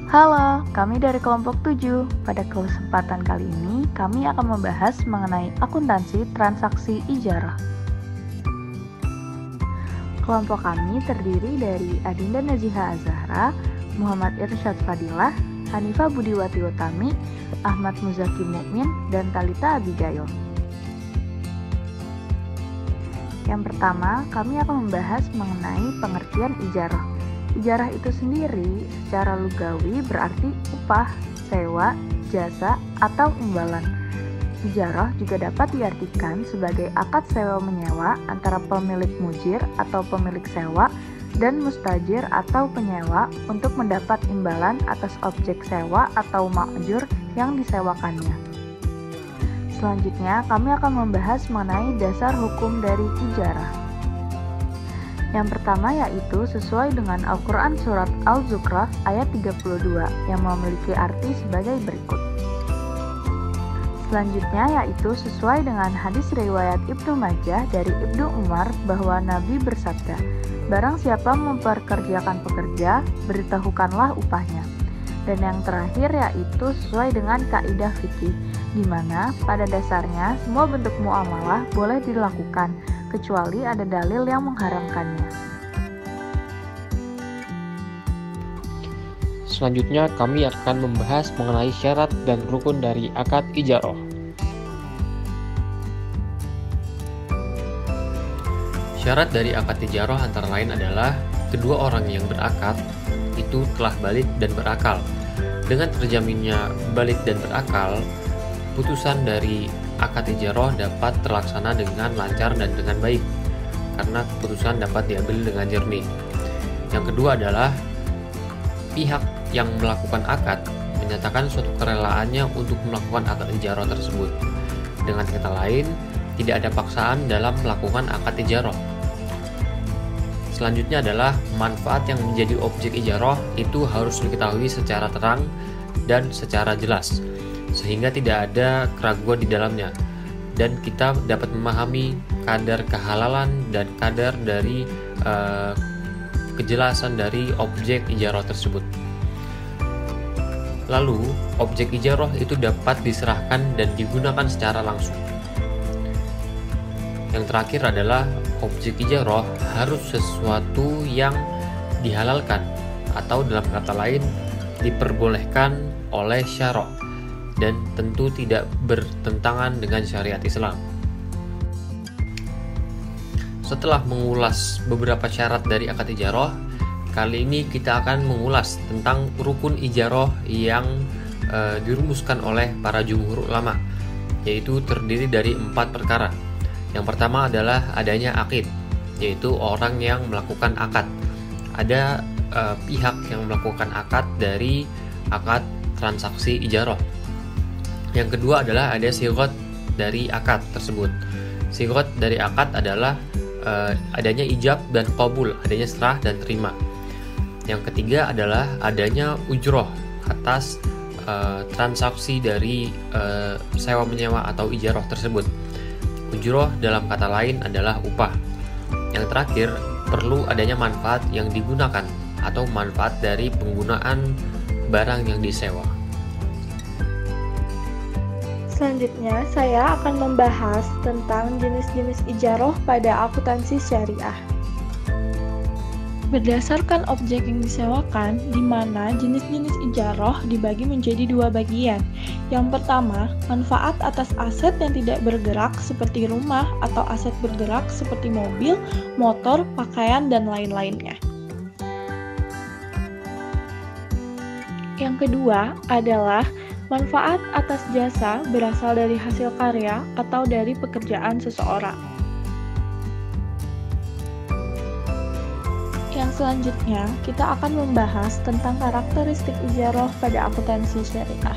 Halo, kami dari kelompok 7. Pada kesempatan kali ini, kami akan membahas mengenai akuntansi transaksi ijarah. Kelompok kami terdiri dari Adinda Naziha Azahra, Muhammad Irsyad Fadilah, Hanifah Budiwati Utami, Ahmad Muzaki Mukmin, dan Talita Abigail. Yang pertama, kami akan membahas mengenai pengertian ijarah. Ijarah itu sendiri secara lugawi berarti upah, sewa, jasa, atau imbalan. Ijarah juga dapat diartikan sebagai akad sewa-menyewa antara pemilik mujir atau pemilik sewa dan mustajir atau penyewa untuk mendapat imbalan atas objek sewa atau ma'jur yang disewakannya. Selanjutnya, kami akan membahas mengenai dasar hukum dari ijarah. Yang pertama yaitu sesuai dengan Al-Quran Surat Al-Zukhruf ayat 32 yang memiliki arti sebagai berikut. Selanjutnya yaitu sesuai dengan hadis riwayat Ibnu Majah dari Ibnu Umar bahwa Nabi bersabda, "Barang siapa memperkerjakan pekerja, beritahukanlah upahnya." Dan yang terakhir yaitu sesuai dengan kaidah fikih, di mana pada dasarnya semua bentuk muamalah boleh dilakukan, kecuali ada dalil yang mengharamkannya. Selanjutnya kami akan membahas mengenai syarat dan rukun dari akad ijarah. Syarat dari akad ijarah antara lain adalah kedua orang yang berakad itu telah balik dan berakal. Dengan terjaminnya balik dan berakal, putusan dari akad ijarah dapat terlaksana dengan lancar dan dengan baik, karena keputusan dapat diambil dengan jernih. Yang kedua adalah pihak yang melakukan akad menyatakan suatu kerelaannya untuk melakukan akad ijarah tersebut. Dengan kata lain, tidak ada paksaan dalam melakukan akad ijarah. Selanjutnya adalah manfaat yang menjadi objek ijarah itu harus diketahui secara terang dan secara jelas, sehingga tidak ada keraguan di dalamnya, dan kita dapat memahami kadar kehalalan dan kadar dari kejelasan dari objek ijarah tersebut. Lalu, objek ijarah itu dapat diserahkan dan digunakan secara langsung. Yang terakhir adalah objek ijarah harus sesuatu yang dihalalkan atau dalam kata lain diperbolehkan oleh syara' dan tentu tidak bertentangan dengan syariat Islam. Setelah mengulas beberapa syarat dari akad ijarah, kali ini kita akan mengulas tentang rukun ijarah yang dirumuskan oleh para jumhur ulama, yaitu terdiri dari 4 perkara. Yang pertama adalah adanya aqid, yaitu orang yang melakukan akad. Ada pihak yang melakukan akad dari akad transaksi ijarah. Yang kedua adalah ada sigot dari akad tersebut. Sigot dari akad adalah adanya ijab dan qabul, adanya serah dan terima. Yang ketiga adalah adanya ujroh atas transaksi dari sewa menyewa atau ijarah tersebut. Ujroh dalam kata lain adalah upah. Yang terakhir, perlu adanya manfaat yang digunakan atau manfaat dari penggunaan barang yang disewa. Selanjutnya, saya akan membahas tentang jenis-jenis ijarah pada akuntansi syariah. Berdasarkan objek yang disewakan, di mana jenis-jenis ijarah dibagi menjadi 2 bagian. Yang pertama, manfaat atas aset yang tidak bergerak seperti rumah atau aset bergerak seperti mobil, motor, pakaian, dan lain-lainnya. Yang kedua adalah manfaat atas jasa berasal dari hasil karya atau dari pekerjaan seseorang. Yang selanjutnya, kita akan membahas tentang karakteristik ijarah pada akuntansi syariah.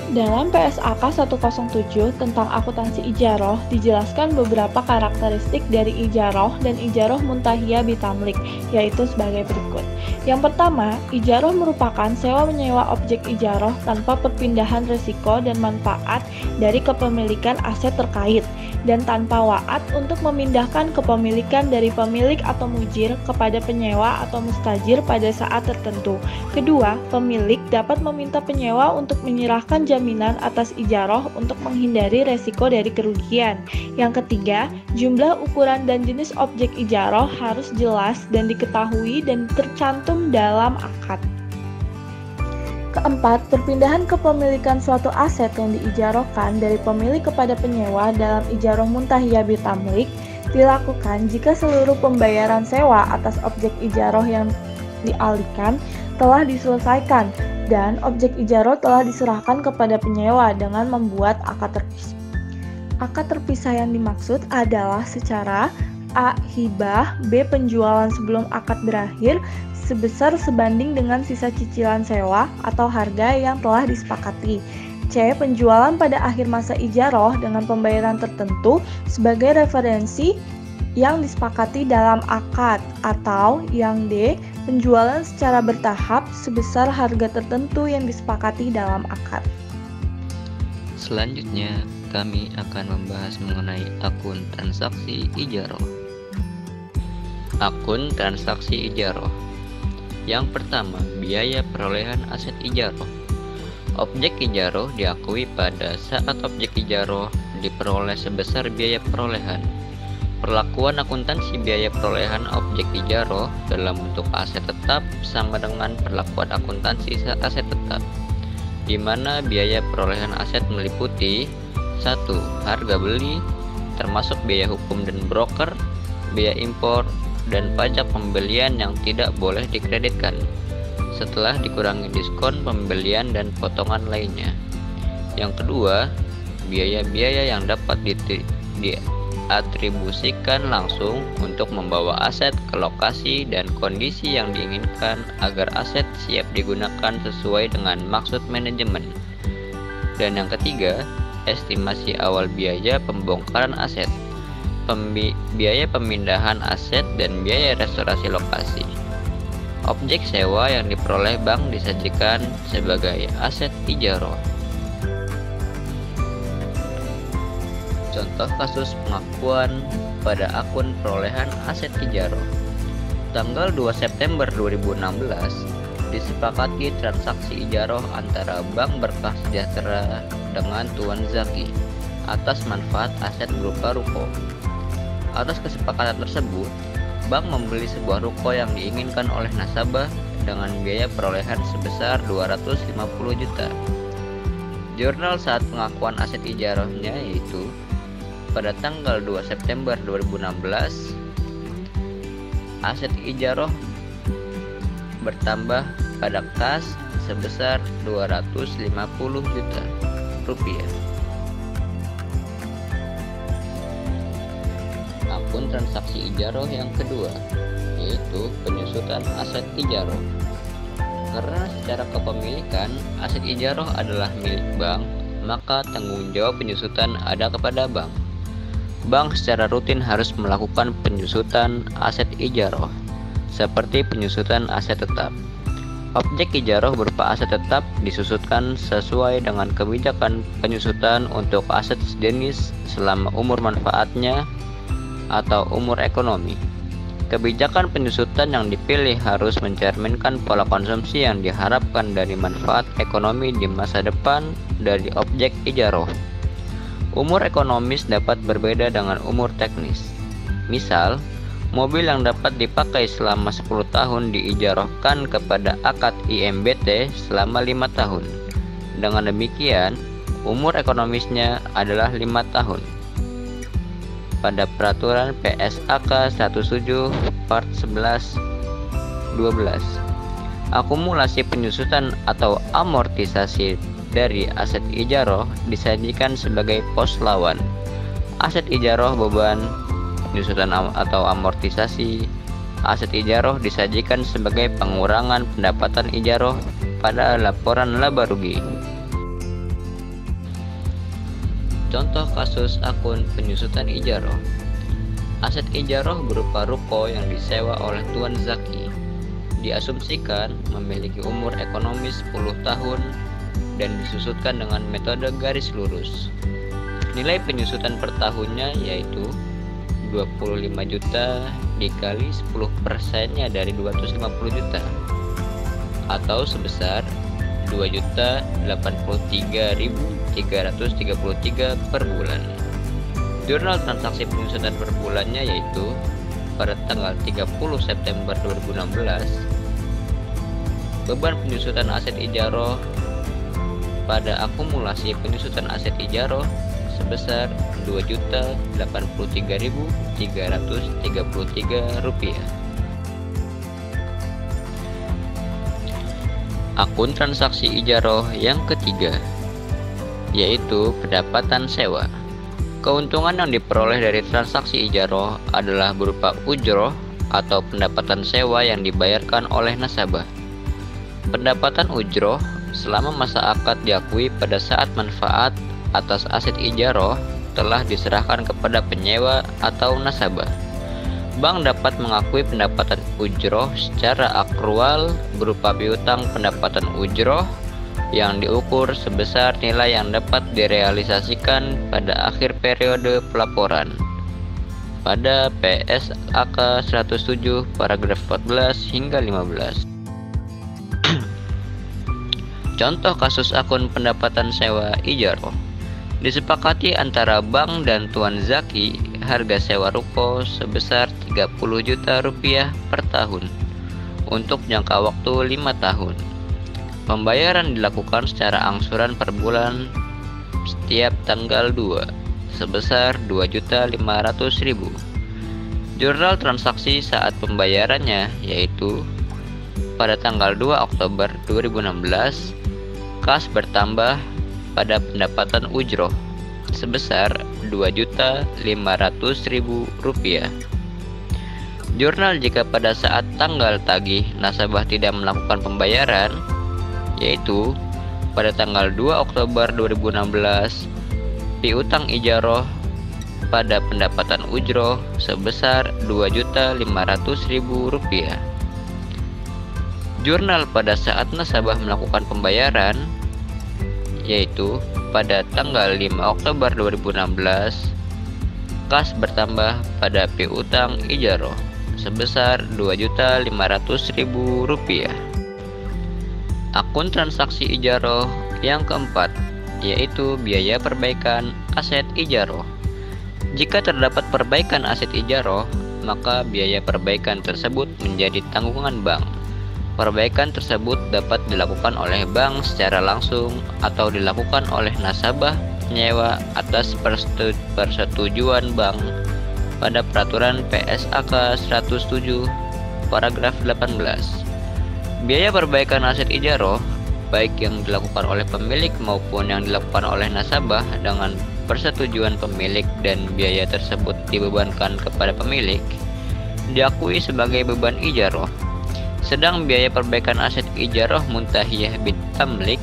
Dalam PSAK 107 tentang akuntansi ijarah dijelaskan beberapa karakteristik dari ijarah dan ijarah muntahiyah bitamlik, yaitu sebagai berikut. Yang pertama, ijarah merupakan sewa-menyewa objek ijarah tanpa perpindahan risiko dan manfaat dari kepemilikan aset terkait. dan tanpa wa'ad untuk memindahkan kepemilikan dari pemilik atau mujir kepada penyewa atau mustajir pada saat tertentu. Kedua, pemilik dapat meminta penyewa untuk menyerahkan jaminan atas ijaroh untuk menghindari resiko dari kerugian. Yang ketiga, jumlah, ukuran, dan jenis objek ijaroh harus jelas dan diketahui dan tercantum dalam akad. Keempat, perpindahan kepemilikan suatu aset yang diijarohkan dari pemilik kepada penyewa dalam ijaroh muntahiyah bitamlik dilakukan jika seluruh pembayaran sewa atas objek ijaroh yang dialihkan telah diselesaikan dan objek ijaroh telah diserahkan kepada penyewa dengan membuat akad terpisah. Akad terpisah yang dimaksud adalah secara A. Hibah, B. Penjualan sebelum akad berakhir sebesar sebanding dengan sisa cicilan sewa atau harga yang telah disepakati. C. Penjualan pada akhir masa ijaroh dengan pembayaran tertentu sebagai referensi yang disepakati dalam akad. Atau yang D. Penjualan secara bertahap sebesar harga tertentu yang disepakati dalam akad. Selanjutnya, kami akan membahas mengenai akun transaksi ijaroh. Akun transaksi ijaroh. Yang pertama, biaya perolehan aset ijaroh. Objek ijaroh diakui pada saat objek ijaroh diperoleh sebesar biaya perolehan. Perlakuan akuntansi biaya perolehan objek ijaroh dalam bentuk aset tetap sama dengan perlakuan akuntansi aset tetap, di mana biaya perolehan aset meliputi 1. Harga beli, termasuk biaya hukum dan broker, biaya impor, dan pajak pembelian yang tidak boleh dikreditkan, setelah dikurangi diskon pembelian dan potongan lainnya. Yang kedua, biaya-biaya yang dapat diatribusikan langsung untuk membawa aset ke lokasi dan kondisi yang diinginkan agar aset siap digunakan sesuai dengan maksud manajemen. Dan yang ketiga, estimasi awal biaya pembongkaran aset, biaya pemindahan aset, dan biaya restorasi lokasi. Objek sewa yang diperoleh bank disajikan sebagai aset ijaroh. Contoh kasus pengakuan pada akun perolehan aset ijaroh. Tanggal 2 September 2016 disepakati transaksi ijaroh antara Bank Berkah Sejahtera dengan Tuan Zaki atas manfaat aset berupa ruko. Atas kesepakatan tersebut, bank membeli sebuah ruko yang diinginkan oleh nasabah dengan biaya perolehan sebesar 250 juta. Jurnal saat pengakuan aset ijarohnya yaitu pada tanggal 2 September 2016, aset ijaroh bertambah pada kas sebesar 250 juta rupiah. Akun transaksi ijaroh yang kedua, yaitu penyusutan aset ijaroh. Karena secara kepemilikan aset ijaroh adalah milik bank, maka tanggung jawab penyusutan ada kepada bank. Bank secara rutin harus melakukan penyusutan aset ijaroh, seperti penyusutan aset tetap. Objek ijaroh berupa aset tetap disusutkan sesuai dengan kebijakan penyusutan untuk aset sejenis selama umur manfaatnya atau umur ekonomi. Kebijakan penyusutan yang dipilih harus mencerminkan pola konsumsi yang diharapkan dari manfaat ekonomi di masa depan dari objek ijaroh. Umur ekonomis dapat berbeda dengan umur teknis. Misal, mobil yang dapat dipakai selama 10 tahun diijarohkan kepada akad IMBT selama 5 tahun. Dengan demikian, umur ekonomisnya adalah 5 tahun. Pada peraturan PSAK 17 Part 11 12, akumulasi penyusutan atau amortisasi dari aset ijaroh disajikan sebagai pos lawan. Aset ijaroh beban penyusutan atau amortisasi aset ijaroh disajikan sebagai pengurangan pendapatan ijaroh pada laporan laba rugi. Contoh kasus akun penyusutan ijaroh. Aset ijaroh berupa ruko yang disewa oleh Tuan Zaki. Diasumsikan memiliki umur ekonomis 10 tahun dan disusutkan dengan metode garis lurus. Nilai penyusutan per tahunnya yaitu 25 juta dikali 10%-nya dari 250 juta atau sebesar 2.083.333 per bulan. Jurnal transaksi penyusutan per bulannya yaitu pada tanggal 30 September 2016, beban penyusutan aset ijaroh pada akumulasi penyusutan aset ijaroh sebesar Rp2.083.333. Akun transaksi ijaroh yang ketiga yaitu pendapatan sewa. Keuntungan yang diperoleh dari transaksi ijaroh adalah berupa ujroh atau pendapatan sewa yang dibayarkan oleh nasabah. Pendapatan ujroh selama masa akad diakui pada saat manfaat atas aset ijaroh telah diserahkan kepada penyewa atau nasabah. Bank dapat mengakui pendapatan ujroh secara akrual berupa piutang pendapatan ujroh yang diukur sebesar nilai yang dapat direalisasikan pada akhir periode pelaporan pada PSAK 107 paragraf 14 hingga 15. Contoh kasus akun pendapatan sewa ijaroh. Disepakati antara bank dan Tuan Zaki harga sewa ruko sebesar Rp30 juta per tahun untuk jangka waktu 5 tahun. Pembayaran dilakukan secara angsuran per bulan setiap tanggal 2 sebesar Rp2.500.000. Jurnal transaksi saat pembayarannya yaitu pada tanggal 2 Oktober 2016, kas bertambah pada pendapatan ujroh sebesar Rp2.500.000. Jurnal jika pada saat tanggal tagih nasabah tidak melakukan pembayaran yaitu pada tanggal 2 Oktober 2016, piutang ijaroh pada pendapatan ujroh sebesar Rp2.500.000. Jurnal pada saat nasabah melakukan pembayaran yaitu pada tanggal 5 Oktober 2016, kas bertambah pada piutang ijaroh sebesar Rp2.500.000. Akun transaksi ijaroh yang keempat yaitu biaya perbaikan aset ijaroh. Jika terdapat perbaikan aset ijaroh, maka biaya perbaikan tersebut menjadi tanggungan bank. Perbaikan tersebut dapat dilakukan oleh bank secara langsung atau dilakukan oleh nasabah penyewa atas persetujuan bank pada peraturan PSAK 107 paragraf 18. Biaya perbaikan aset ijaroh baik yang dilakukan oleh pemilik maupun yang dilakukan oleh nasabah dengan persetujuan pemilik dan biaya tersebut dibebankan kepada pemilik diakui sebagai beban ijaroh. Sedang biaya perbaikan aset ijaroh muntahiyah bin tamlik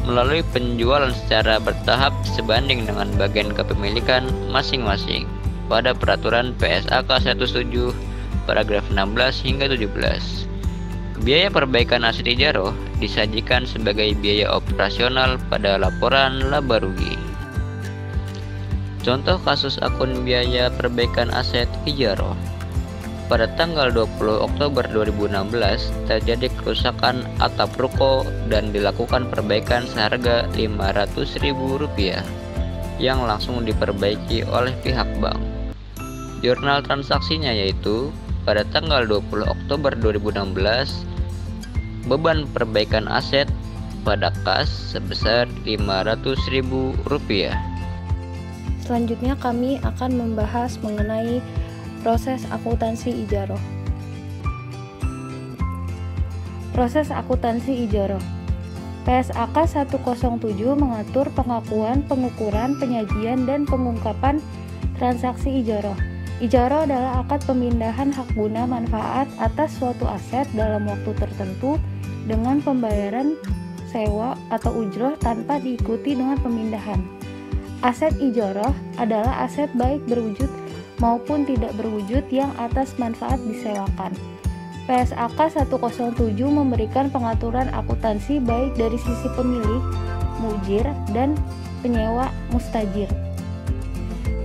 melalui penjualan secara bertahap sebanding dengan bagian kepemilikan masing-masing pada peraturan PSAK 17 paragraf 16 hingga 17. Biaya perbaikan aset ijaroh disajikan sebagai biaya operasional pada laporan laba rugi. Contoh kasus akun biaya perbaikan aset ijaroh. Pada tanggal 20 Oktober 2016 terjadi kerusakan atap ruko dan dilakukan perbaikan seharga Rp500.000 yang langsung diperbaiki oleh pihak bank. Jurnal transaksinya yaitu pada tanggal 20 Oktober 2016, beban perbaikan aset pada kas sebesar Rp500.000. Selanjutnya kami akan membahas mengenai proses akuntansi ijaroh. Proses akuntansi ijaroh. PSAK 107 mengatur pengakuan, pengukuran, penyajian, dan pengungkapan transaksi ijaroh. Ijaroh adalah akad pemindahan hak guna manfaat atas suatu aset dalam waktu tertentu dengan pembayaran sewa atau ujroh tanpa diikuti dengan pemindahan. Aset ijaroh adalah aset baik berwujud maupun tidak berwujud yang atas manfaat disewakan. PSAK 107 memberikan pengaturan akuntansi baik dari sisi pemilik, mujir, dan penyewa mustajir.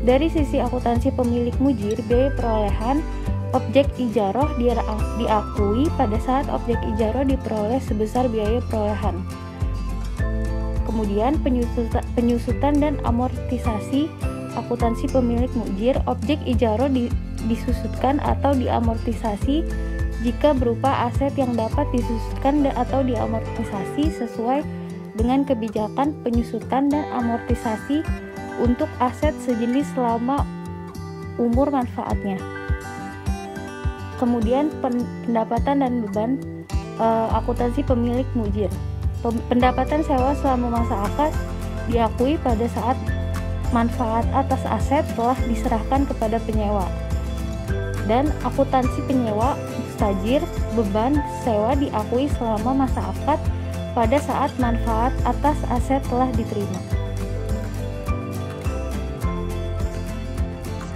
Dari sisi akuntansi pemilik mujir, biaya perolehan objek ijaroh diakui pada saat objek ijaroh diperoleh sebesar biaya perolehan. Kemudian penyusutan dan amortisasi akuntansi pemilik mujir, objek ijaroh disusutkan atau diamortisasi jika berupa aset yang dapat disusutkan atau diamortisasi sesuai dengan kebijakan penyusutan dan amortisasi untuk aset sejenis selama umur manfaatnya. Kemudian pendapatan dan beban akuntansi pemilik mujir. Pendapatan sewa selama masa akad diakui pada saat manfaat atas aset telah diserahkan kepada penyewa. Dan akuntansi penyewa mustajir, beban sewa diakui selama masa akad pada saat manfaat atas aset telah diterima.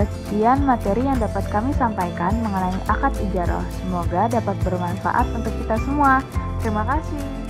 Sekian materi yang dapat kami sampaikan mengenai akad ijaroh. Semoga dapat bermanfaat untuk kita semua. Terima kasih.